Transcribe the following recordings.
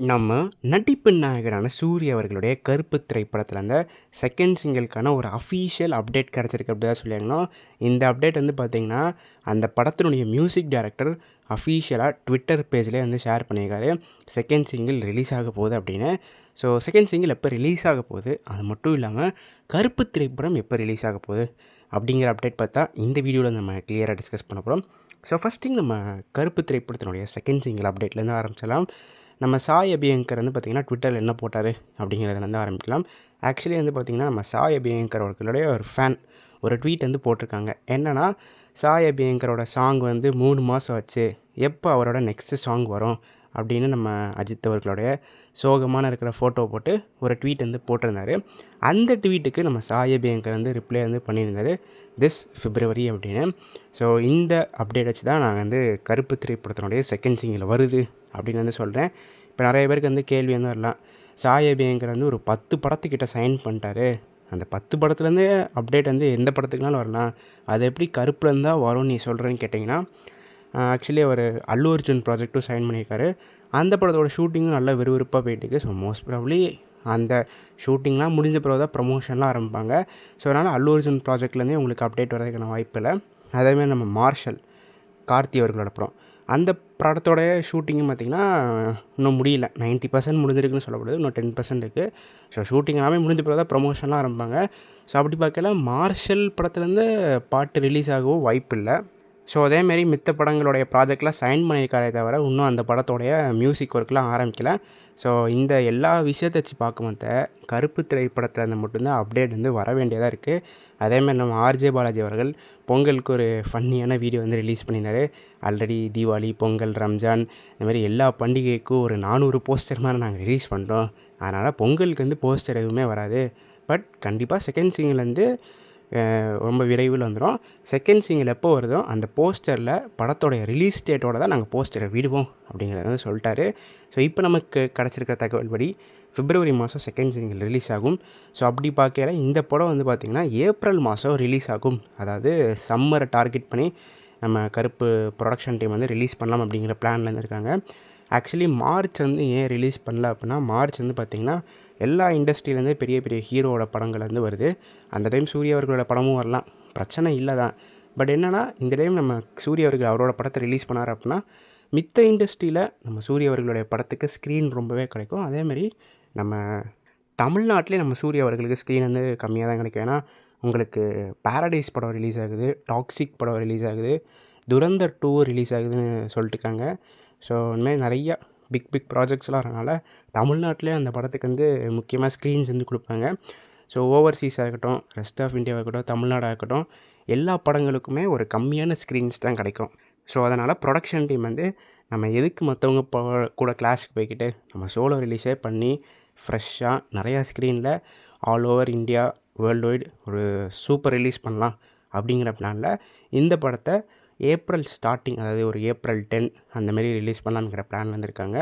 நம்ம நடிப்பு நாயகரான சூர்யா அவர்களுடைய கருப்பு திரைப்படத்தில் அந்த செகண்ட் சிங்கிள்க்கான ஒரு அஃபீஷியல் அப்டேட் கிடச்சிருக்கு அப்படி தான் சொல்லியிருந்தோம். இந்த அப்டேட் வந்து பார்த்திங்கன்னா அந்த படத்தினுடைய மியூசிக் டைரக்டர் அஃபீஷியலாக ட்விட்டர் பேஜ்லேயே வந்து ஷேர் பண்ணியிருக்காரு. செகண்ட் சிங்கிள் ரிலீஸ் ஆக போகுது அப்படின்னு. ஸோ செகண்ட் சிங்கிள் எப்போ ரிலீஸ் ஆக போகுது, அது மட்டும் இல்லாமல் கருப்பு திரைப்படம் எப்போ ரிலீஸ் ஆக போகுது அப்படிங்கிற அப்டேட் பார்த்தா இந்த வீடியோவில் நம்ம கிளியராக டிஸ்கஸ் பண்ண போகிறோம். ஸோ ஃபஸ்ட் திங் நம்ம கருப்பு திரைப்படத்தினுடைய செகண்ட் சிங்கிள் அப்டேட்லேருந்து ஆரம்பிச்சிடலாம். நம்ம சாய் அபியங்கர் வந்து பார்த்திங்கன்னா ட்விட்டரில் என்ன போட்டார் அப்படிங்கிறதுலேருந்து ஆரம்பிக்கலாம். ஆக்சுவலி வந்து பார்த்திங்கன்னா நம்ம சாய் அபியங்கர் அவர்களுடைய ஒரு ஃபேன் ஒரு ட்வீட் வந்து போட்டிருக்காங்க. என்னென்னா, சாய் அபியங்கரோட சாங் வந்து 3 மாதம் ஆச்சு, எப்போ அவரோட நெக்ஸ்ட்டு சாங் வரும் அப்படின்னு நம்ம அஜித் அவர்களுடைய சோகமான இருக்கிற ஃபோட்டோ போட்டு ஒரு ட்வீட் வந்து போட்டிருந்தாரு. அந்த ட்வீட்டுக்கு நம்ம சாய் அபியங்கர் வந்து ரிப்ளை வந்து பண்ணியிருந்தார், திஸ் February அப்படின்னு. ஸோ இந்த அப்டேட் வச்சு தான் நான் வந்து கருப்பு திரைப்படத்தினுடைய செகண்ட் சிங்கிள் வருது அப்படின்னு வந்து சொல்கிறேன். இப்போ நிறைய பேருக்கு வந்து கேள்வி வந்து வரலாம், சாய் அபியங்கர் வந்து ஒரு 10 படத்துக்கிட்ட சைன் பண்ணிட்டாரு, அந்த 10 படத்துலேருந்து அப்டேட் வந்து எந்த படத்துக்குனாலும் வரலாம், அது எப்படி கருப்புலேருந்து தான் வரும்னு நீ சொல்கிறேன்னு கேட்டிங்கன்னா, ஆக்சுவலி அவர் அல்லு அர்ஜுன் ப்ராஜெக்ட்டும் சைன் பண்ணியிருக்காரு. அந்த படத்தோட ஷூட்டிங்கும் நல்லா விறுவிறுப்பாக போயிட்டுருக்கு. ஸோ மோஸ்ட் ப்ராபப்ளி அந்த ஷூட்டிங்லாம் முடிஞ்ச பிறகு தான் ப்ரமோஷன்லாம் ஆரம்பிப்பாங்க. ஸோ அதனால் அல்லு அர்ஜுன் ப்ராஜெக்ட்லேருந்தே உங்களுக்கு அப்டேட் வரதுக்கான வாய்ப்பு இல்லை. அதேமாதிரி நம்ம மார்ஷல் கார்த்தி அவர்களோட படம், அந்த படத்தோட ஷூட்டிங்கும் பார்த்திங்கன்னா இன்னும் முடியல, 90% முடிஞ்சிருக்குன்னு சொல்லப்படுது, இன்னும் 10% இருக்குது. ஸோ ஷூட்டிங் எல்லாமே முடிஞ்ச பிறகு தான் ப்ரமோஷன்லாம் ஆரம்பிப்பாங்க. ஸோ அப்படி பார்க்கல மார்ஷல் படத்துலேருந்து பாட்டு ரிலீஸ் ஆகவும் வாய்ப்பு இல்லை. ஸோ அதேமாரி மித்த படங்களுடைய ப்ராஜெக்ட்லாம் சைன் பண்ணியிருக்காரே தவிர இன்னும் அந்த படத்தோடைய மியூசிக் ஒர்க்லாம் ஆரம்பிக்கல. ஸோ இந்த எல்லா விஷயத்தை வச்சு பார்க்கும்போது கருப்பு திரைப்படத்தில் இருந்து மட்டும்தான் அப்டேட் வந்து வர வேண்டியதாக இருக்குது. அதேமாதிரி நம்ம ஆர்ஜே பாலாஜி அவர்கள் பொங்கலுக்கு ஒரு ஃபன்னியான வீடியோ வந்து ரிலீஸ் பண்ணியிருந்தார். ஆல்ரெடி தீபாவளி, பொங்கல், ரம்ஜான் இந்த மாதிரி எல்லா பண்டிகைக்கும் ஒரு 400 போஸ்டர் மாதிரி நாங்கள் ரிலீஸ் பண்ணுறோம், அதனால் பொங்கலுக்கு வந்து போஸ்டர் எதுவுமே வராது, பட் கண்டிப்பாக செகண்ட் சிங்கிள்லேருந்து ரொம்ப விரைவில் வந்துடும். செகண்ட் சிங்கிள் எப்போ வருதோ அந்த போஸ்டரில் படத்தோடைய ரிலீஸ் டேட்டோட தான் நாங்கள் போஸ்டரை விடுவோம் அப்படிங்கிறத வந்து சொல்லிட்டாரு. ஸோ இப்போ நமக்கு கிடச்சிருக்க தகவல் படி February மாதம் செகண்ட் சிங்கிள் ரிலீஸ் ஆகும். ஸோ அப்படி பார்க்கல இந்த படம் வந்து பார்த்திங்கன்னா ஏப்ரல் மாதம் ரிலீஸ் ஆகும். அதாவது சம்மரை டார்கெட் பண்ணி நம்ம கருப்பு ப்ரொடக்ஷன் டீம் வந்து ரிலீஸ் பண்ணலாம் அப்படிங்கிற பிளானில் இருக்காங்க. ஆக்சுவலி மார்ச் வந்து ஏன் ரிலீஸ் பண்ணல அப்படின்னா, மார்ச் வந்து பார்த்திங்கன்னா எல்லா இண்டஸ்ட்ரியிலேருந்து பெரிய பெரிய ஹீரோவோட படங்கள் வந்து வருது. அந்த டைம் சூர்யா அவர்களோட படமும் வரலாம், பிரச்சனை இல்லை தான். பட் என்னென்னா இந்த டைம் நம்ம சூர்யா அவர்கள் அவரோட படத்தை ரிலீஸ் பண்ணார் அப்படின்னா மித்த இண்டஸ்ட்ரியில் நம்ம சூர்யா அவர்களுடைய படத்துக்கு ஸ்க்ரீன் ரொம்பவே கிடைக்கும். அதேமாதிரி நம்ம தமிழ்நாட்டிலே நம்ம சூர்யா அவர்களுக்கு ஸ்க்ரீன் வந்து கம்மியாக தான் கிடைக்கும். ஏன்னா உங்களுக்கு பாரடைஸ் படம் ரிலீஸ் ஆகுது, டாக்ஸிக் படம் ரிலீஸ் ஆகுது, துரந்தர் 2 ரிலீஸ் ஆகுதுன்னு சொல்லிட்டுருக்காங்க. ஸோ இந்தமாதிரி நிறையா பிக் ப்ராஜெக்ட்ஸ்லாம் வரனால தமிழ்நாட்டிலே அந்த படத்துக்கு வந்து முக்கியமாக ஸ்க்ரீன்ஸ் வந்து கொடுப்பாங்க. ஸோ ஓவர்சீஸாக இருக்கட்டும், ரெஸ்ட் ஆஃப் இந்தியாவாக இருக்கட்டும், தமிழ்நாடாக இருக்கட்டும், எல்லா படங்களுக்குமே ஒரு கம்மியான ஸ்க்ரீன்ஸ் தான் கிடைக்கும். ஸோ அதனால் ப்ரொடக்ஷன் டீம் வந்து நம்ம எதுக்கு மற்றவங்க கூட கிளாஸுக்கு போய்க்கிட்டு நம்ம சோலோ ரிலீஸே பண்ணி ஃப்ரெஷ்ஷாக நிறையா ஸ்க்ரீனில் all over India world wide ஒரு சூப்பர் ரிலீஸ் பண்ணலாம் அப்படிங்கிற பிளானில் இந்த படத்தை ஏப்ரல் ஸ்டார்டிங், அதாவது ஒரு ஏப்ரல் 10 அந்தமாரி ரிலீஸ் பண்ணலாங்கிற பிளான் வந்துருக்காங்க.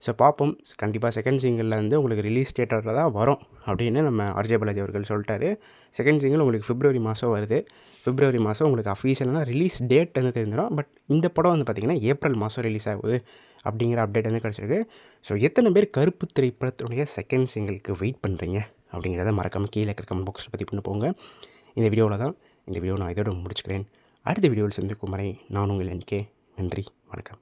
ஸோ பார்ப்போம், கண்டிப்பாக செகண்ட் சிங்கிளில் வந்து உங்களுக்கு ரிலீஸ் டேட்டில் தான் வரும் அப்படின்னு நம்ம ஆர்ஜே பாலாஜி அவர்கள் சொல்லிட்டாரு. செகண்ட் சிங்கிள் உங்களுக்கு February மாதம் வருது. February மாதம் உங்களுக்கு அஃபீஷியலான ரிலீஸ் டேட் வந்து தெரிஞ்சிடும். பட் இந்த படம் வந்து பார்த்திங்கன்னா ஏப்ரல் மாதம் ரிலீஸ் ஆகுது அப்படிங்கிற அப்டேட் வந்து கிடச்சிருக்கு. ஸோ எத்தனை பேர் கருப்பு திரைப்படத்துடைய செகண்ட் சிங்கிளுக்கு வெயிட் பண்ணுறீங்க அப்படிங்கிறத மறக்காமல் கீழே இருக்கிற கமெண்ட் பாக்ஸில் பற்றி பண்ணி போங்க. இந்த வீடியோ நான் இதோட முடிச்சுக்கிறேன். அடுத்த வீடியோவில் சந்திக்கும் வரை நான் உங்கள் NK. நன்றி, வணக்கம்.